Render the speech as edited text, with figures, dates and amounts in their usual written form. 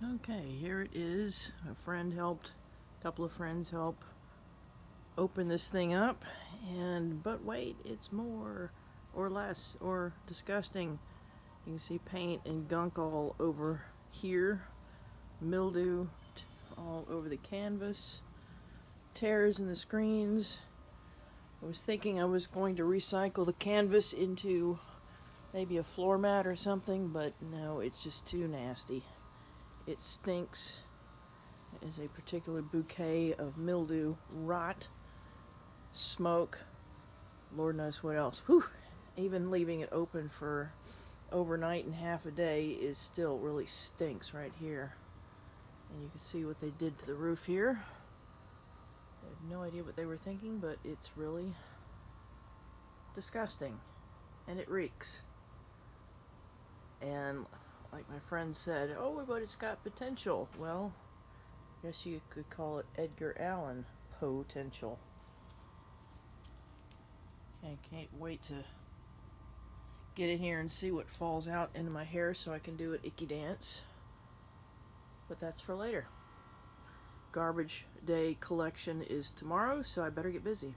Okay, here it is. A couple of friends help open this thing up, but wait, it's more or less or disgusting. You can see paint and gunk all over here, mildew all over the canvas, tears in the screens. I was thinking I was going to recycle the canvas into maybe a floor mat or something, but no, it's just too nasty. It stinks. It is a particular bouquet of mildew, rot, smoke, Lord knows what else. Whew! Even leaving it open for overnight and half a day is still really stinks right here. And you can see what they did to the roof here. I have no idea what they were thinking, but it's really disgusting. And it reeks. And like my friend said, oh, but it's got potential. Well, I guess you could call it Edgar Allan potential. I can't wait to get in here and see what falls out into my hair so I can do an icky dance. But that's for later. Garbage day collection is tomorrow, so I better get busy.